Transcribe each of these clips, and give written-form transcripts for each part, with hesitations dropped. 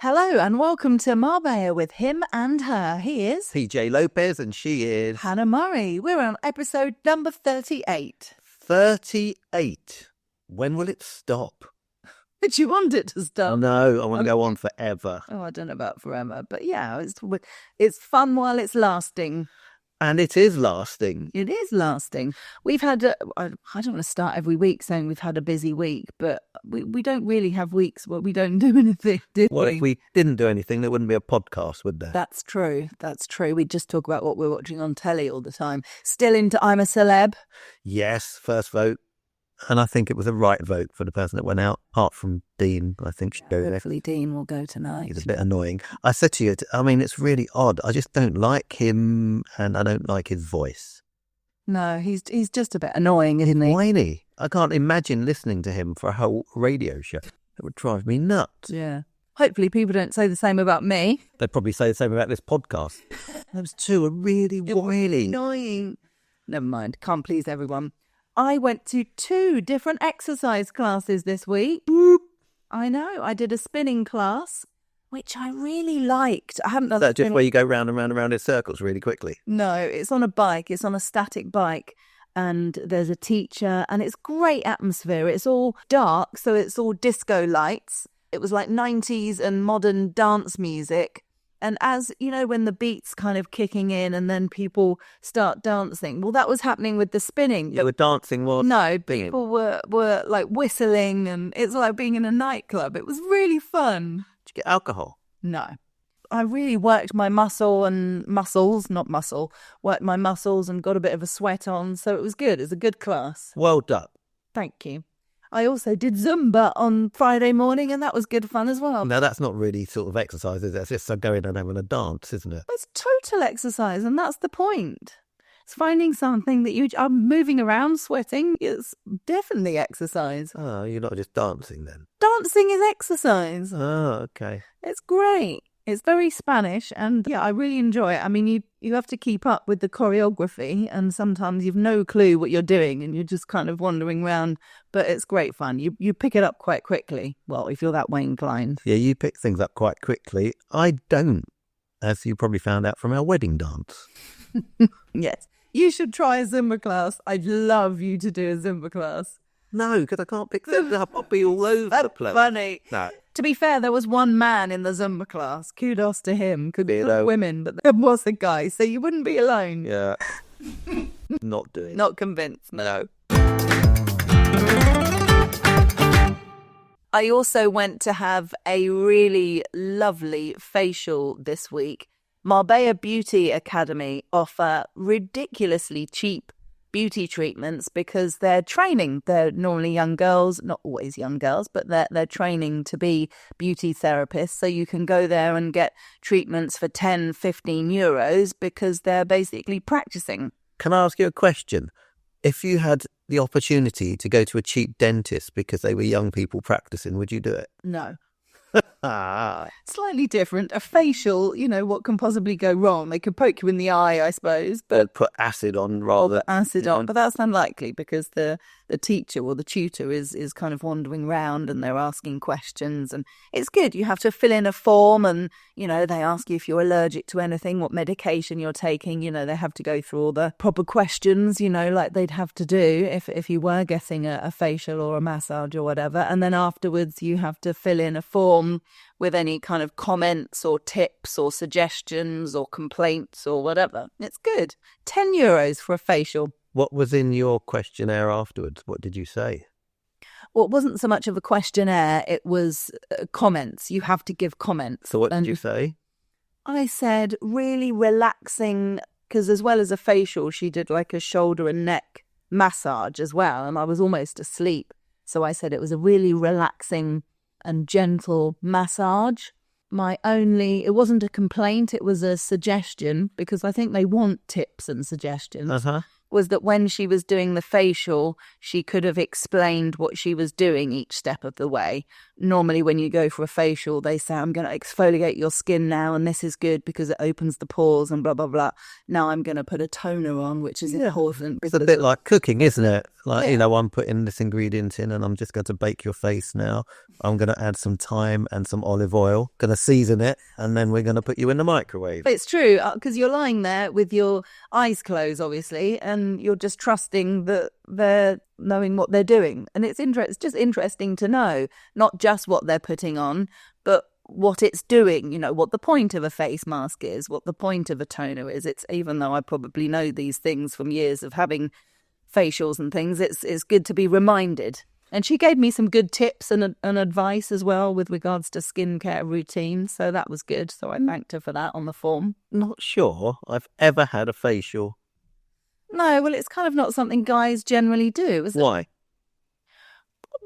Hello and welcome to Marbella with him and her. He is PJ Lopez and she is Hannah Murray. We're on episode number 38. 38. When will it stop? Did you want it to stop? No, I want to go on forever. Oh, I don't know about forever, but yeah, it's fun while it's lasting. And it is lasting. It is lasting. We've had, I don't want to start every week saying we've had a busy week, but we don't really have weeks where we don't do anything, do Well, we? if we didn't do anything, there wouldn't be a podcast, would there? That's true. That's true. We just talk about what we're watching on telly all the time. Still into I'm a Celeb? Yes, first vote. And I think it was a right vote for the person that went out, apart from Dean. I think should go there. Hopefully Dean will go tonight. He's a bit annoying. I said to you, I mean, it's really odd. I just don't like him and I don't like his voice. No, he's just a bit annoying, isn't he? Whiny. I can't imagine listening to him for a whole radio show. It would drive me nuts. Yeah. Hopefully people don't say the same about me. They'd probably say the same about this podcast. Those two are really whiny. Annoying. Never mind. Can't please everyone. I went to 2 different exercise classes this week. Boop. I know. I did a spinning class, which I really liked. I haven't done Is that just spinning. where you go round and round and round in circles really quickly? No, it's on a bike. It's on a static bike. And there's a teacher and it's great atmosphere. It's all dark, so it's all disco lights. It was like 90s and modern dance music. And as, you know, when the beat's kind of kicking in and then people start dancing, well, that was happening with the spinning. You were dancing while... No, being... people were like whistling and it's like being in a nightclub. It was really fun. Did you get alcohol? No. I really worked my worked my muscles and got a bit of a sweat on. So it was good. It was a good class. Well done. Thank you. I also did zumba on Friday morning and that was good fun as well. Now, that's not really sort of exercise, is it? It's just going and having a dance, isn't it? It's total exercise and that's the point. It's finding something that I'm moving around, sweating. It's definitely exercise. Oh, you're not just dancing then? Dancing is exercise. Oh, okay. It's great. It's very Spanish and yeah, I really enjoy it. I mean, you have to keep up with the choreography and sometimes you've no clue what you're doing and you're just kind of wandering around, but it's great fun. You pick it up quite quickly. Well, if you're that way inclined. Yeah, you pick things up quite quickly. I don't, as you probably found out from our wedding dance. Yes. You should try a Zumba class. I'd love you to do a Zumba class. No, because I can't pick things up. I'll be all over the place. Funny. No. To be fair, there was one man in the Zumba class. Kudos to him. Could be Hello. women, but there was a guy, so you wouldn't be alone. Yeah. Not doing it. Not convinced. No. I also went to have a really lovely facial this week. Marbella Beauty Academy offer ridiculously cheap beauty treatments because they're training. They're normally young girls, not always young girls, but they're training to be beauty therapists. So you can go there and get treatments for 10, 15 euros because they're basically practicing. Can I ask you a question? If you had the opportunity to go to a cheap dentist because they were young people practicing, would you do it? No. Ah. Slightly different. A facial, you know, what can possibly go wrong? They could poke you in the eye, I suppose, but They'd put acid on rather... acid on. But that's unlikely because the teacher or the tutor is kind of wandering around and they're asking questions. And it's good. You have to fill in a form and, you know, they ask you if you're allergic to anything, what medication you're taking. You know, they have to go through all the proper questions, you know, like they'd have to do if you were getting a facial or a massage or whatever. And then afterwards you have to fill in a form with any kind of comments or tips or suggestions or complaints or whatever. It's good. 10 euros for a facial. What was in your questionnaire afterwards? What did you say? Well, it wasn't so much of a questionnaire. It was comments. You have to give comments. So what did you say? I said really relaxing because as well as a facial, she did like a shoulder and neck massage as well. And I was almost asleep. So I said it was a really relaxing and gentle massage. It wasn't a complaint, it was a suggestion because I think they want tips and suggestions. was that when she was doing the facial, she could have explained what she was doing each step of the way. Normally, when you go for a facial, they say, I'm going to exfoliate your skin now, and this is good because it opens the pores and blah, blah, blah. Now I'm going to put a toner on, which is important. It's a bit like cooking, isn't it? Like, I'm putting this ingredient in and I'm just going to bake your face now. I'm going to add some thyme and some olive oil, going to season it, and then we're going to put you in the microwave. It's true, because you're lying there with your eyes closed, obviously, and you're just trusting that they're knowing what they're doing. And it's just interesting to know, not just what they're putting on, but what it's doing, what the point of a face mask is, what the point of a toner is. It's, even though I probably know these things from years of having facials and things, it's good to be reminded. And she gave me some good tips and advice as well with regards to skincare routines, so that was good. So I thanked her for that on the form. Not sure I've ever had a facial. No, well, it's kind of not something guys generally do, is it? Why?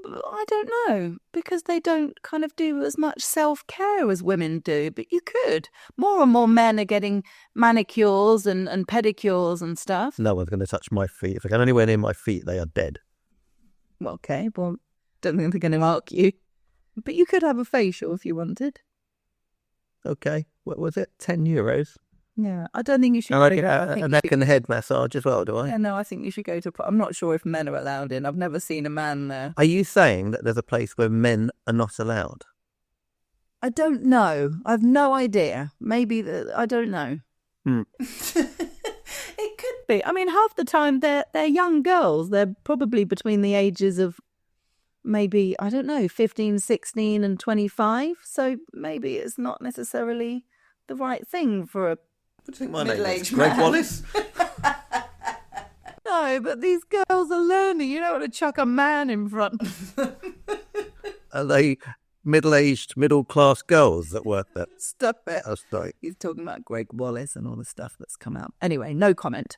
I don't know, because they don't kind of do as much self-care as women do, but you could. More and more men are getting manicures and pedicures and stuff. No one's going to touch my feet. If they go anywhere near my feet, they are dead. Well, okay, well, don't think they're going to mark you. But you could have a facial if you wanted. Okay, what was it? €10? Yeah, I don't think you should. And I get a neck and head massage as well, do I? Yeah, no, I think you should go to. I'm not sure if men are allowed in. I've never seen a man there. Are you saying that there's a place where men are not allowed? I don't know. I've no idea. Maybe I don't know. It could be. I mean, half the time they're young girls. They're probably between the ages of maybe, I don't know, 15, 16 and 25. So maybe it's not necessarily the right thing for a What do you think my name is? Greg Wallace? No, but these girls are learning. You don't want to chuck a man in front. Are they middle-aged, middle-class girls that work there? Stop it. Oh, sorry. He's talking about Greg Wallace and all the stuff that's come out. Anyway, no comment.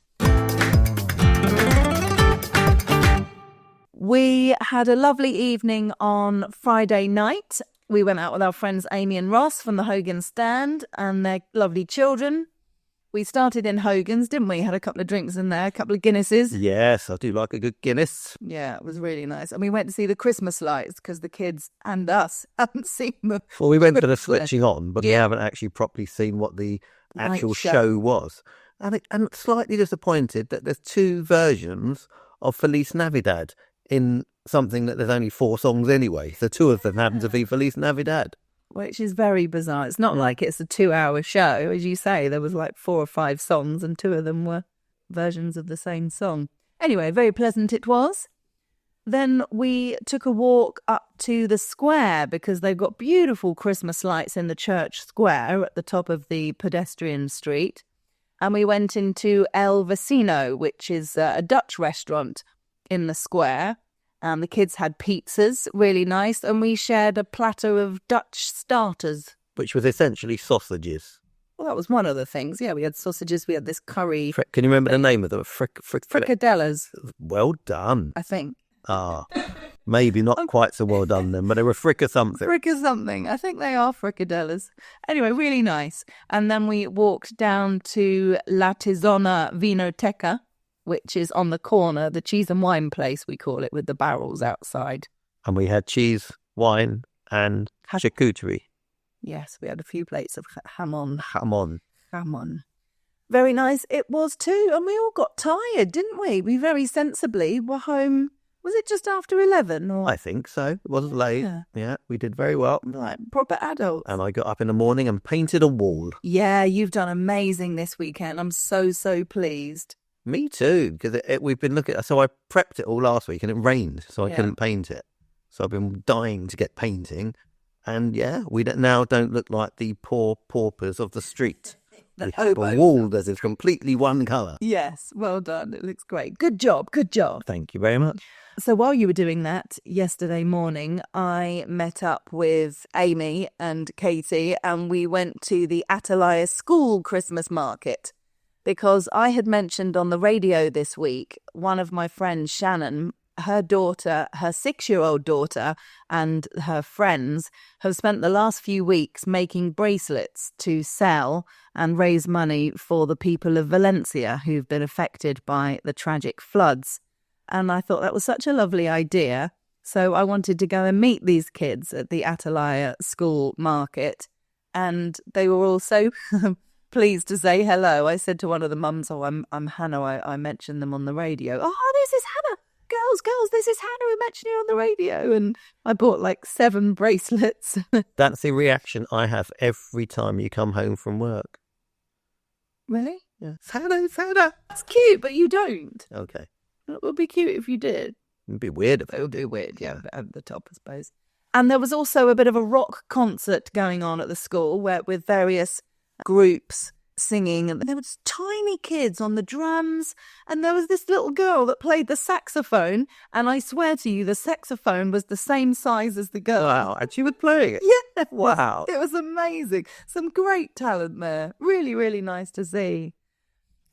We had a lovely evening on Friday night. We went out with our friends Amy and Ross from the Hogan stand and their lovely children. We started in Hogan's, didn't we? Had a couple of drinks in there, a couple of Guinnesses. Yes, I do like a good Guinness. Yeah, it was really nice. And we went to see the Christmas lights because the kids and us hadn't seen them. Well, we went to the switching on, but we haven't actually properly seen what the actual show was. And I'm slightly disappointed that there's two versions of Feliz Navidad in something that there's only 4 songs anyway. So 2 of them happen to be Feliz Navidad. Which is very bizarre. It's not like it's a 2-hour show. As you say, there was like 4 or 5 songs and 2 of them were versions of the same song. Anyway, very pleasant it was. Then we took a walk up to the square because they've got beautiful Christmas lights in the church square at the top of the pedestrian street. And we went into El Vecino, which is a Dutch restaurant in the square. And the kids had pizzas, really nice, and we shared a platter of Dutch starters. Which was essentially sausages. Well, that was one of the things. Yeah, we had sausages, we had this curry. Can you remember the name of them? Fricadellas. Well done. I think. Maybe not quite so well done then, but they were fricka something. Fricka something. I think they are fricadellas. Anyway, really nice. And then we walked down to La Tizona Vinoteca, which is on the corner, the cheese and wine place, we call it, with the barrels outside. And we had cheese, wine, and charcuterie. Yes, we had a few plates of jamon. Jamon. Very nice it was too. And we all got tired, didn't we? We very sensibly were home. Was it just after 11? Or? I think so. It wasn't late. Yeah, we did very well. Like proper adults. And I got up in the morning and painted a wall. Yeah, you've done amazing this weekend. I'm so pleased. Me too, because we've been looking. So I prepped it all last week and it rained, so I couldn't paint it. So I've been dying to get painting. And yeah, we now don't look like the poor paupers of the street. The wall that is completely one colour. Yes, well done. It looks great. Good job. Thank you very much. So while you were doing that yesterday morning, I met up with Amy and Katie and we went to the Atalaya School Christmas market. Because I had mentioned on the radio this week, one of my friends, Shannon, her daughter, her 6-year-old daughter, and her friends have spent the last few weeks making bracelets to sell and raise money for the people of Valencia who've been affected by the tragic floods. And I thought that was such a lovely idea. So I wanted to go and meet these kids at the Atalaya school market. And they were all so pleased to say hello. I said to one of the mums, "Oh, I'm Hannah. I mentioned them on the radio." "Oh, this is Hannah. Girls, this is Hannah. We mentioned you on the radio." And I bought like 7 bracelets. That's the reaction I have every time you come home from work. Really? Yeah. It's Hannah. That's cute, but you don't. Okay. It would be cute if you did. It'd be weird if it would be weird, yeah, at the top, I suppose. And there was also a bit of a rock concert going on at the school with various groups singing, and there were just tiny kids on the drums, and there was this little girl that played the saxophone, and I swear to you, the saxophone was the same size as the girl. Wow, and she was playing it? Yeah. Wow. It was amazing. Some great talent there. Really, really nice to see.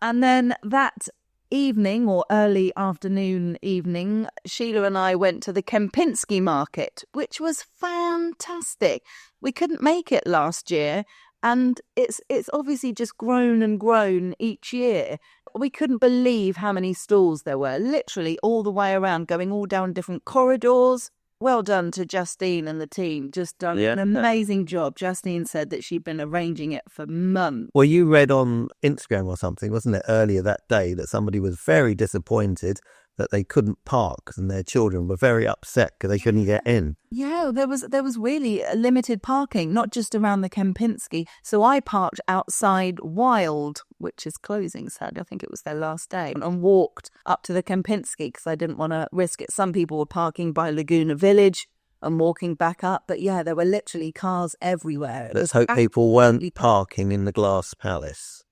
And then that evening, or early afternoon evening, Sheila and I went to the Kempinski market, which was fantastic. We couldn't make it last year, and it's obviously just grown and grown each year. We couldn't believe how many stalls there were, literally all the way around, going all down different corridors. Well done to Justine and the team. Just done an amazing job. Justine said that she'd been arranging it for months. Well, you read on Instagram or something, wasn't it, earlier that day, that somebody was very disappointed that they couldn't park, and their children were very upset because they couldn't get in. Yeah, there was really limited parking, not just around the Kempinski. So I parked outside Wild, which is closing, sadly. I think it was their last day, and walked up to the Kempinski because I didn't want to risk it. Some people were parking by Laguna Village and walking back up. But yeah, there were literally cars everywhere. Let's hope people weren't parking in the Glass Palace.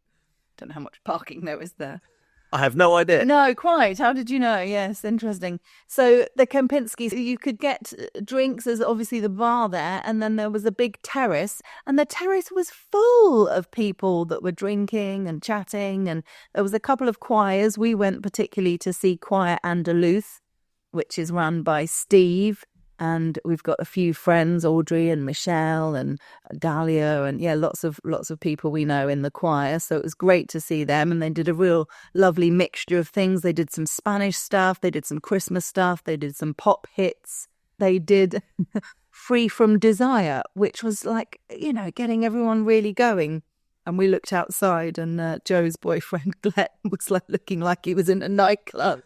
Don't know how much parking there is there. I have no idea. No, quite. How did you know? Yes, interesting. So the Kempinski, you could get drinks. There's obviously the bar there, and then there was a big terrace, and the terrace was full of people that were drinking and chatting, and there was a couple of choirs. We went particularly to see Choir Andaluz, which is run by Steve. And we've got a few friends, Audrey and Michelle and Dahlia, and lots of people we know in the choir. So it was great to see them, and they did a real lovely mixture of things. They did some Spanish stuff, they did some Christmas stuff, they did some pop hits. They did Free From Desire, which was like, getting everyone really going. And we looked outside, and Joe's boyfriend Glenn was like looking like he was in a nightclub.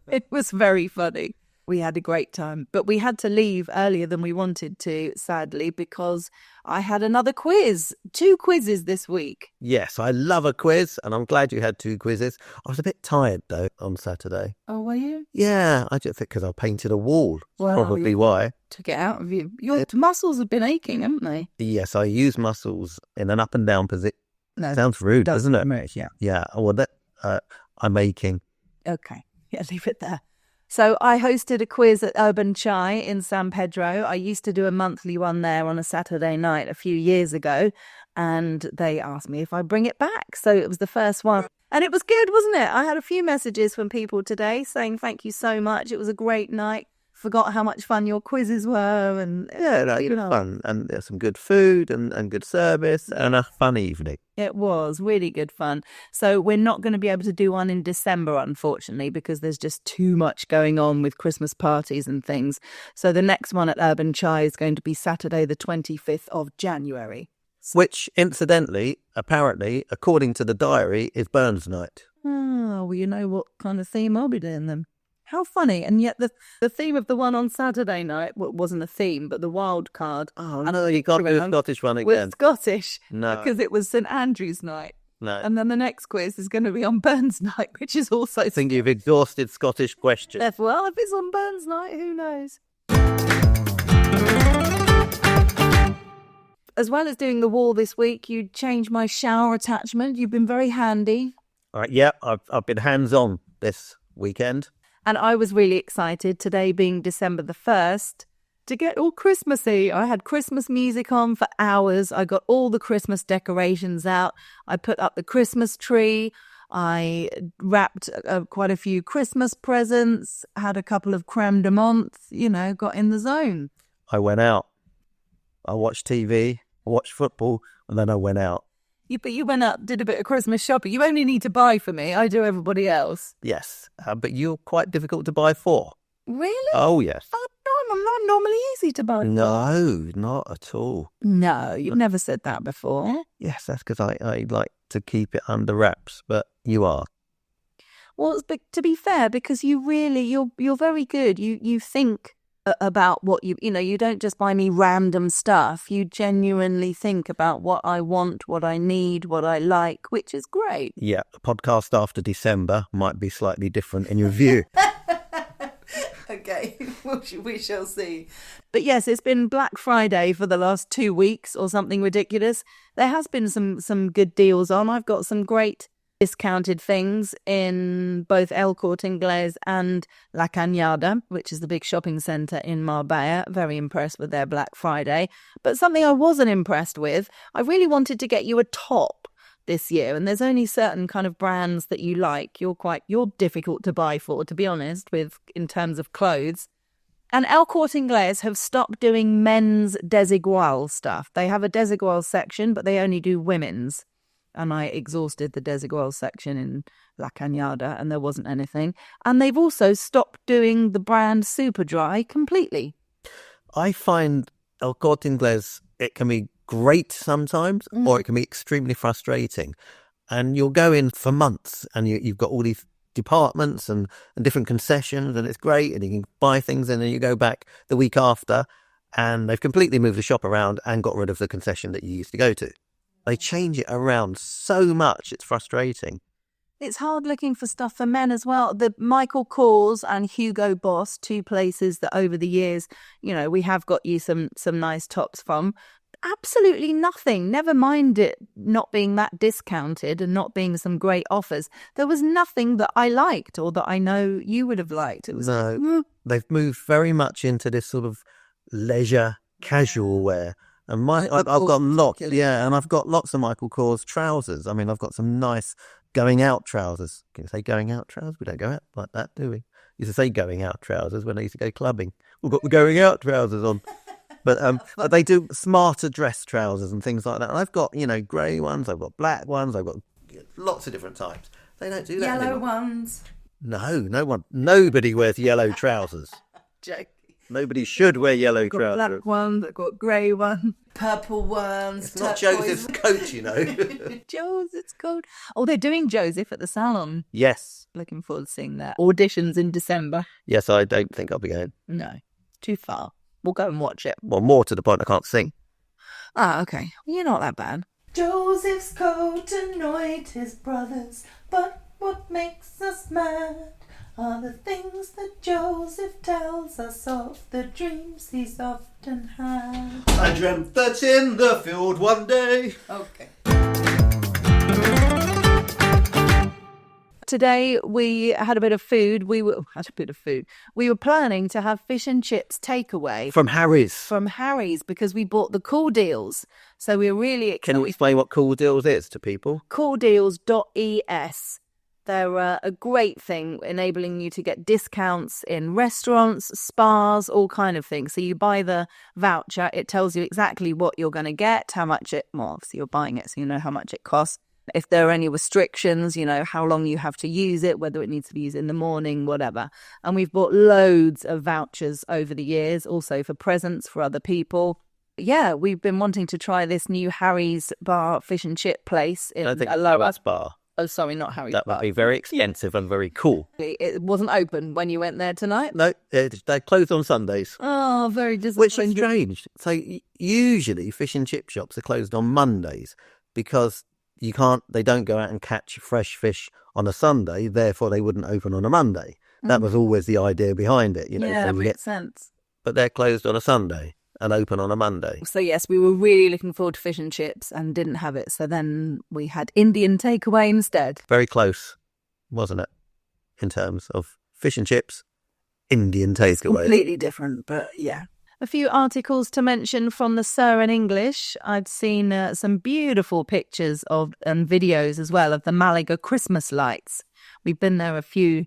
It was very funny. We had a great time, but we had to leave earlier than we wanted to, sadly, because I had another quiz. 2 quizzes this week. Yes, I love a quiz, and I'm glad you had 2 quizzes. I was a bit tired, though, on Saturday. Oh, were you? Yeah, I just think because I painted a wall. Well, probably why. Took it out of you. Your muscles have been aching, haven't they? Yes, I use muscles in an up and down position. No, sounds rude, doesn't it? Much, yeah. Yeah, well, I'm aching. Okay, yeah, leave it there. So I hosted a quiz at Urban Chai in San Pedro. I used to do a monthly one there on a Saturday night a few years ago, and they asked me if I'd bring it back. So it was the first one, and it was good, wasn't it? I had a few messages from people today saying thank you so much. It was a great night. Forgot how much fun your quizzes were, and fun, and there's some good food and good service and a fun evening. It was really good fun. So we're not going to be able to do one in December, unfortunately, because there's just too much going on with Christmas parties and things. So the next one at Urban Chai is going to be Saturday, the 25th of January. Which, incidentally, apparently, according to the diary, is Burns Night. Oh, well, you know what kind of theme I'll be doing then. How funny. And yet the theme of the one on Saturday night wasn't a theme, but the wild card. Oh, no, you got to do the Scottish one again. Was Scottish. No. Because it was St Andrew's night. No. And then the next quiz is going to be on Burns Night, which is also... I think you've exhausted Scottish questions. Well, if it's on Burns Night, who knows? As well as doing the wall this week, you changed my shower attachment. You've been very handy. All right, yeah, I've been hands-on this weekend. And I was really excited, today being December the 1st, to get all Christmassy. I had Christmas music on for hours. I got all the Christmas decorations out. I put up the Christmas tree. I wrapped quite a few Christmas presents, had a couple of creme de menthe, got in the zone. I went out. I watched TV, I watched football, and then I went out. But you went out, did a bit of Christmas shopping. You only need to buy for me. I do everybody else. Yes, but you're quite difficult to buy for. Really? Oh, yes. I'm not normally easy to buy. No, not at all. No, you've never said that before. Yes, that's because I like to keep it under wraps, but you are. Well, to be fair, because you're very good. You think about what you don't just buy me random stuff. You genuinely think about what I want, what I need, what I like, which is great. Yeah, the podcast after December might be slightly different in your view. Okay, we shall see. But yes, it's been Black Friday for the last 2 weeks or something ridiculous. There has been some good deals on. I've got some great discounted things in both El Corte Inglés and La Cañada, which is the big shopping centre in Marbella. Very impressed with their Black Friday. But something I wasn't impressed with, I really wanted to get you a top this year, and there's only certain kind of brands that you like. You're difficult to buy for, to be honest, in terms of clothes. And El Corte Inglés have stopped doing men's desigual stuff. They have a desigual section, but they only do women's. And I exhausted the desigual section in La Cañada, and there wasn't anything. And they've also stopped doing the brand Superdry completely. I find El Corte Inglés, it can be great sometimes, or it can be extremely frustrating. And you'll go in for months, and you've got all these departments and different concessions, and it's great, and you can buy things, and then you go back the week after, and they've completely moved the shop around and got rid of the concession that you used to go to. They change it around so much, it's frustrating. It's hard looking for stuff for men as well. The Michael Kors and Hugo Boss, 2 places that over the years, we have got you some nice tops from. Absolutely nothing. Never mind it not being that discounted and not being some great offers. There was nothing that I liked or that I know you would have liked. It was They've moved very much into this sort of leisure casual wear. And I've got lots, and I've got lots of Michael Kors trousers. I mean, I've got some nice going out trousers. Can you say going out trousers? We don't go out like that, do we? Used to say going out trousers when I used to go clubbing. We've got the going out trousers on. But they do smarter dress trousers and things like that. And I've got, grey ones, I've got black ones, I've got lots of different types. They don't do that yellow anymore. ones. No, nobody wears yellow trousers. Joking. Nobody should wear yellow I've got trousers. black ones, I've got grey ones, purple ones. It's not Joseph's coat, Joseph's coat. Oh, they're doing Joseph at the salon. Yes. Looking forward to seeing that. Auditions in December. Yes, I don't think I'll be going. No, too far. We'll go and watch it. Well, more to the point, I can't sing. Ah, okay. You're not that bad. Joseph's coat annoyed his brothers, but what makes us mad are the things that Joseph tells us of the dreams he's often had. I dreamt that in the field one day. Okay. Today we had a bit of food. We were planning to have fish and chips takeaway From Harry's. Because we bought the Cool Deals. So we're really excited. Can you explain what Cool Deals is to people? Cooldeals.es. They're a great thing, enabling you to get discounts in restaurants, spas, all kind of things. So you buy the voucher, it tells you exactly what you're going to get, how much obviously you're buying it, so you know how much it costs. If there are any restrictions, how long you have to use it, whether it needs to be used in the morning, whatever. And we've bought loads of vouchers over the years, also for presents for other people. Yeah, we've been wanting to try this new Harry's Bar fish and chip place in Loprz Bar. Oh, sorry, not Harry's That Bar. would be very expensive and very cool. It wasn't open when you went there tonight? No, they close on Sundays. Oh, very disappointing. Which is strange. So usually fish and chip shops are closed on Mondays because they don't go out and catch fresh fish on a Sunday, therefore they wouldn't open on a Monday. That was always the idea behind it. Yeah, that makes sense. But they're closed on a Sunday and open on a Monday. So yes, we were really looking forward to fish and chips and didn't have it. So then we had Indian takeaway instead. Very close, wasn't it? In terms of fish and chips, Indian takeaway. Completely different, but yeah. A few articles to mention from the San English. I've seen some beautiful pictures and videos as well of the Malaga Christmas lights. We've been there a few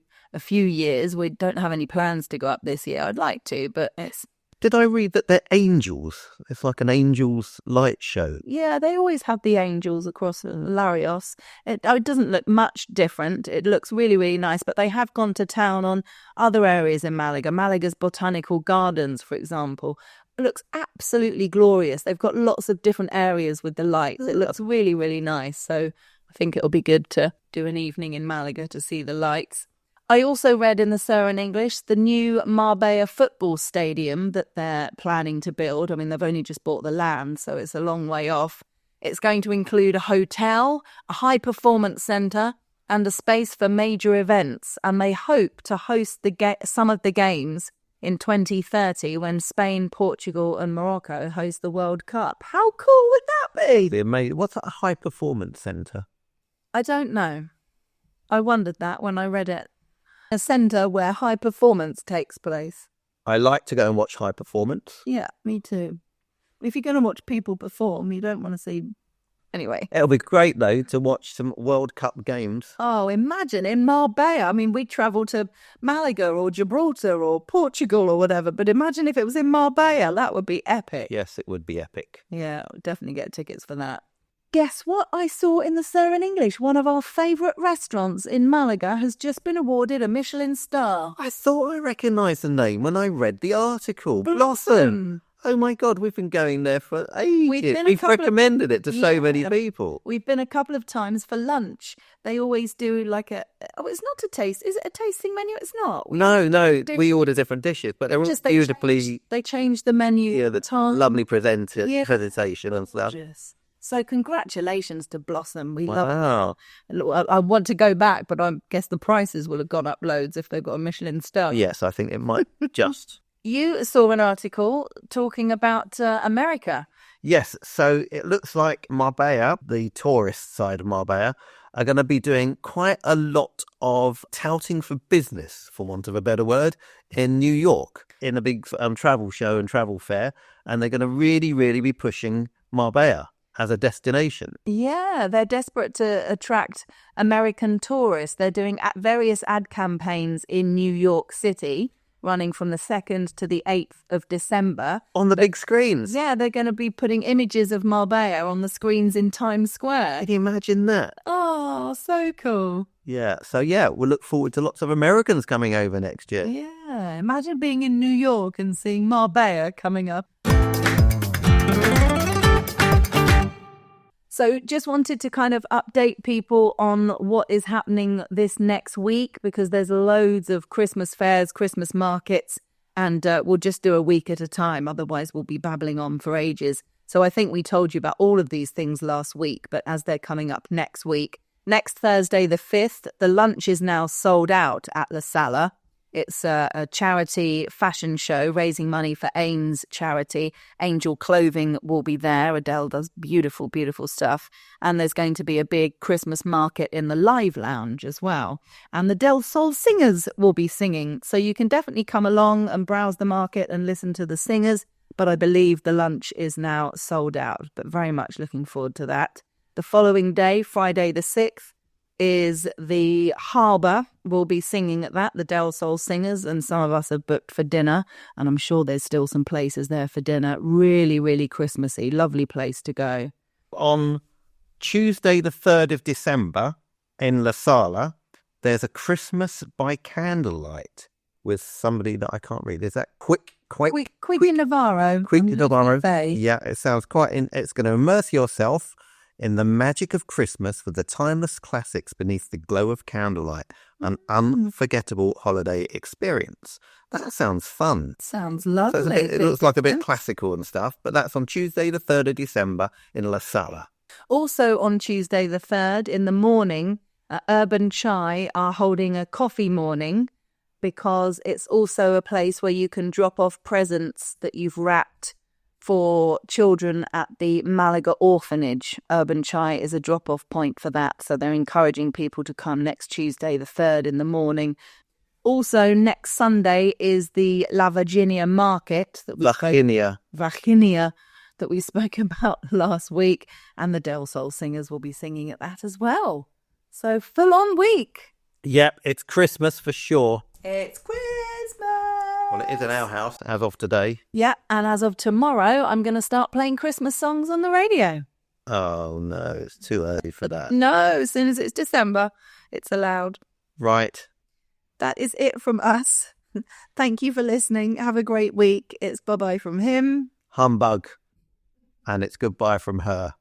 years. We don't have any plans to go up this year. I'd like to, but it's... Did I read that they're angels? It's like an angels light show. Yeah, they always have the angels across Larios. It doesn't look much different. It looks really, really nice, but they have gone to town on other areas in Malaga. Malaga's botanical gardens, for example. It looks absolutely glorious. They've got lots of different areas with the lights. It looks really, really nice. So I think it'll be good to do an evening in Malaga to see the lights. I also read in the San English the new Marbella football stadium that they're planning to build. I mean, they've only just bought the land, so it's a long way off. It's going to include a hotel, a high-performance centre, and a space for major events. And they hope to host some of the games in 2030 when Spain, Portugal and Morocco host the World Cup. How cool would that be? Be amazing. What's a high-performance centre? I don't know. I wondered that when I read it. A centre where high performance takes place. I like to go and watch high performance. Yeah, me too. If you're going to watch people perform, you don't want to see... Anyway. It'll be great, though, to watch some World Cup games. Oh, imagine in Marbella. I mean, we travel to Malaga or Gibraltar or Portugal or whatever, but imagine if it was in Marbella. That would be epic. Yes, it would be epic. Yeah, I'll definitely get tickets for that. Guess what I saw in the San English? One of our favourite restaurants in Malaga has just been awarded a Michelin star. I thought I recognised the name when I read the article. Blossom. Oh my God, we've been going there for ages. We've recommended it to so many people. We've been a couple of times for lunch. They always do like it's not a taste. Is it a tasting menu? It's not. No. We order different dishes, but they're all beautifully... They changed the menu. Yeah, the time. Lovely presentation and stuff. Gorgeous. So congratulations to Blossom. We love it. I want to go back, but I guess the prices will have gone up loads if they've got a Michelin star. Yes, I think it might just. You saw an article talking about America. Yes, so it looks like Marbella, the tourist side of Marbella, are going to be doing quite a lot of touting for business, for want of a better word, in New York, in a big travel show and travel fair. And they're going to really, really be pushing Marbella as a destination. Yeah, they're desperate to attract American tourists. They're doing various ad campaigns in New York City, running from the 2nd to the 8th of December. On the big screens? Yeah, they're going to be putting images of Marbella on the screens in Times Square. Can you imagine that? Oh, so cool. Yeah, we'll look forward to lots of Americans coming over next year. Yeah, imagine being in New York and seeing Marbella coming up. So just wanted to kind of update people on what is happening this next week, because there's loads of Christmas fairs, Christmas markets, and we'll just do a week at a time. Otherwise, we'll be babbling on for ages. So I think we told you about all of these things last week, but as they're coming up next week, next Thursday, the 5th, the lunch is now sold out at La Sala. It's a charity fashion show raising money for AIMS charity. Angel Clothing will be there. Adele does beautiful, beautiful stuff. And there's going to be a big Christmas market in the Live Lounge as well. And the Del Sol singers will be singing. So you can definitely come along and browse the market and listen to the singers. But I believe the lunch is now sold out. But very much looking forward to that. The following day, Friday the 6th, is the Harbour. Will be singing at that, the Del Sol singers, and some of us have booked for dinner, and I'm sure there's still some places there for dinner. Really, really Christmassy, lovely place to go. On Tuesday the 3rd of December in La Sala, there's a Christmas by candlelight with somebody that I can't read. Is that Quick Navarro? Quick Navarro. Yeah, it sounds it's going to immerse yourself in the magic of Christmas with the timeless classics beneath the glow of candlelight. An unforgettable holiday experience. That sounds fun. Sounds lovely. So it looks like a bit classical and stuff, but that's on Tuesday the 3rd of December in La Sala. Also on Tuesday the 3rd in the morning, Urban Chai are holding a coffee morning, because it's also a place where you can drop off presents that you've wrapped for children at the Malaga orphanage. Urban Chai is a drop-off point for that, so they're encouraging people to come next Tuesday the 3rd in the morning. Also, next Sunday is the La Virginia market. Vecino. Vecino that we spoke about last week. And the Del Sol singers will be singing at that as well. So, full-on week. Yep, it's Christmas for sure. It's Christmas. Well, it is in our house as of today. Yeah, and as of tomorrow, I'm going to start playing Christmas songs on the radio. Oh, no, it's too early for that. No, as soon as it's December, it's allowed. Right. That is it from us. Thank you for listening. Have a great week. It's bye-bye from him. Humbug. And it's goodbye from her.